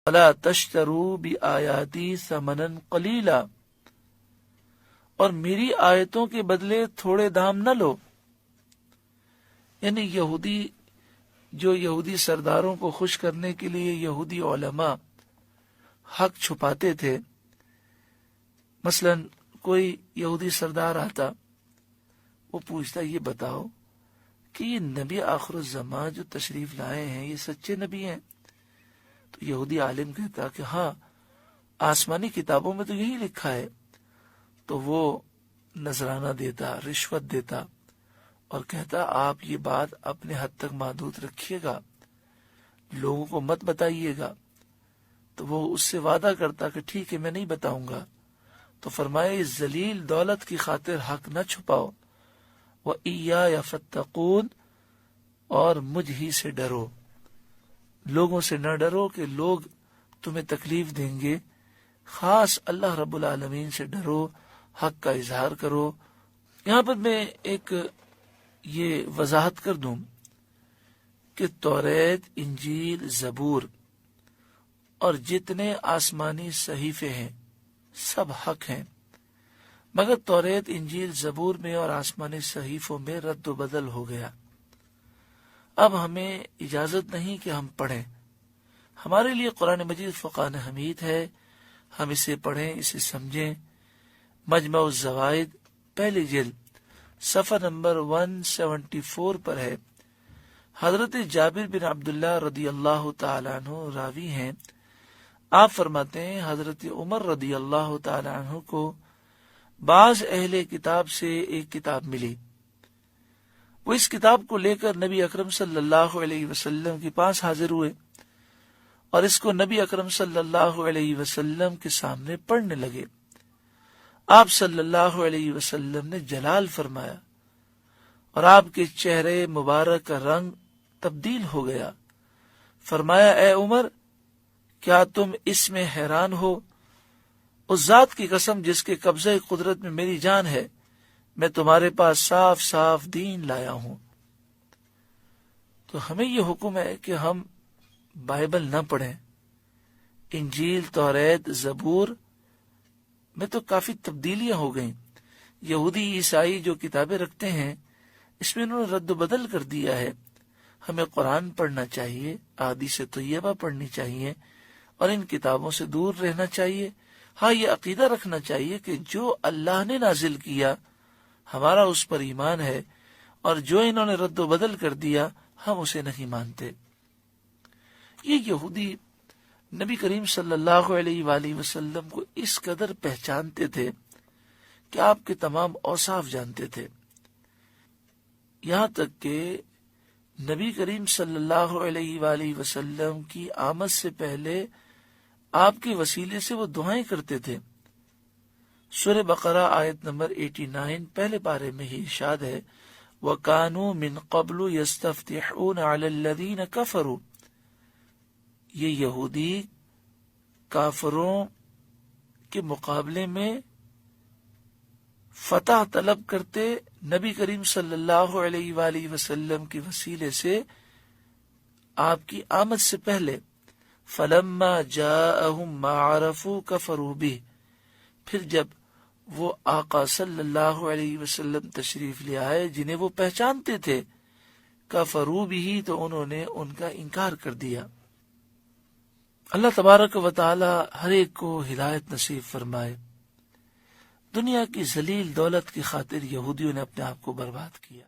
وَلَا تَشْتَرُوا بِآيَاتِي ثَمَنًا قَلِيلًا، اور میری آیتوں کے بدلے تھوڑے دام نہ لو۔ یعنی یہودی سرداروں کو خوش کرنے کے لیے یہودی علماء حق چھپاتے تھے۔ مثلا کوئی یہودی سردار آتا، وہ پوچھتا یہ بتاؤ کہ یہ نبی آخر الزمان جو تشریف لائے ہیں یہ سچے نبی ہیں؟ تو یہودی عالم کہتا کہ ہاں، آسمانی کتابوں میں تو یہی لکھا ہے۔ تو وہ نذرانہ دیتا، رشوت دیتا اور کہتا آپ یہ بات اپنے حد تک محدود رکھیے گا، لوگوں کو مت بتائیے گا۔ تو وہ اس سے وعدہ کرتا کہ ٹھیک ہے میں نہیں بتاؤں گا۔ تو فرمائے اس ذلیل دولت کی خاطر حق نہ چھپاؤ، وَإِيَّايَ فَاتَّقُونِ، اور مجھ ہی سے ڈرو، لوگوں سے نہ ڈرو کہ لوگ تمہیں تکلیف دیں گے، خاص اللہ رب العالمین سے ڈرو، حق کا اظہار کرو۔ یہاں پر میں ایک یہ وضاحت کر دوں کہ توریت، انجیل، زبور اور جتنے آسمانی صحیفے ہیں سب حق ہیں، مگر توریت، انجیل، زبور میں اور آسمانی صحیفوں میں رد و بدل ہو گیا۔ اب ہمیں اجازت نہیں کہ ہم پڑھیں، ہمارے لیے قرآن مجید فرقان حمید ہے، ہم اسے پڑھیں، اسے سمجھیں۔ مجمع الزوائد پہلی جلد صفحہ نمبر 174 پر ہے۔ حضرت جابر بن عبداللہ رضی اللہ تعالیٰ عنہ راوی ہیں، آپ فرماتے ہیں حضرت عمر رضی اللہ تعالیٰ عنہ کو بعض اہل کتاب سے ایک کتاب ملی، وہ اس کتاب کو لے کر نبی اکرم صلی اللہ علیہ وسلم کے پاس حاضر ہوئے اور اس کو نبی اکرم صلی اللہ علیہ وسلم کے سامنے پڑھنے لگے۔ آپ صلی اللہ علیہ وسلم نے جلال فرمایا اور آپ کے چہرے مبارک کا رنگ تبدیل ہو گیا۔ فرمایا اے عمر، کیا تم اس میں حیران ہو؟ اس ذات کی قسم جس کے قبضہ قدرت میں میری جان ہے، میں تمہارے پاس صاف صاف دین لایا ہوں۔ تو ہمیں یہ حکم ہے کہ ہم بائبل نہ پڑھیں۔ انجیل، توریت، زبور میں تو کافی تبدیلیاں ہو گئیں۔ یہودی عیسائی جو کتابیں رکھتے ہیں اس میں انہوں نے رد و بدل کر دیا ہے۔ ہمیں قرآن پڑھنا چاہیے، احادیث طیبہ پڑھنی چاہیے اور ان کتابوں سے دور رہنا چاہیے۔ ہاں، یہ عقیدہ رکھنا چاہیے کہ جو اللہ نے نازل کیا ہمارا اس پر ایمان ہے، اور جو انہوں نے رد و بدل کر دیا ہم اسے نہیں مانتے۔ یہ یہودی نبی کریم صلی اللہ علیہ وآلہ وسلم کو اس قدر پہچانتے تھے کہ آپ کے تمام اوصاف جانتے تھے، یہاں تک کہ نبی کریم صلی اللہ علیہ وآلہ وسلم کی آمد سے پہلے آپ کے وسیلے سے وہ دعائیں کرتے تھے۔ سورہ بقرہ آیت نمبر 89 پہلے پارے میں ہی ارشاد ہے وَكَانُوا مِن قَبْلُ يَسْتَفْتِحُونَ عَلَى الَّذِينَ كَفَرُوا، یہ یہودی کافروں کے مقابلے میں فتح طلب کرتے نبی کریم صلی اللہ علیہ وآلہ وسلم کے وسیلے سے آپ کی آمد سے پہلے۔ فَلَمَّا جَاءَهُمْ مَا عَرَفُوا كَفَرُوا بِهِ، پھر جب وہ آقا صلی اللہ علیہ وسلم تشریف لے آئے جنہیں وہ پہچانتے تھے، کفروا بہ، تو انہوں نے ان کا انکار کر دیا۔ اللہ تبارک و تعالی ہر ایک کو ہدایت نصیب فرمائے۔ دنیا کی ذلیل دولت کی خاطر یہودیوں نے اپنے آپ کو برباد کیا۔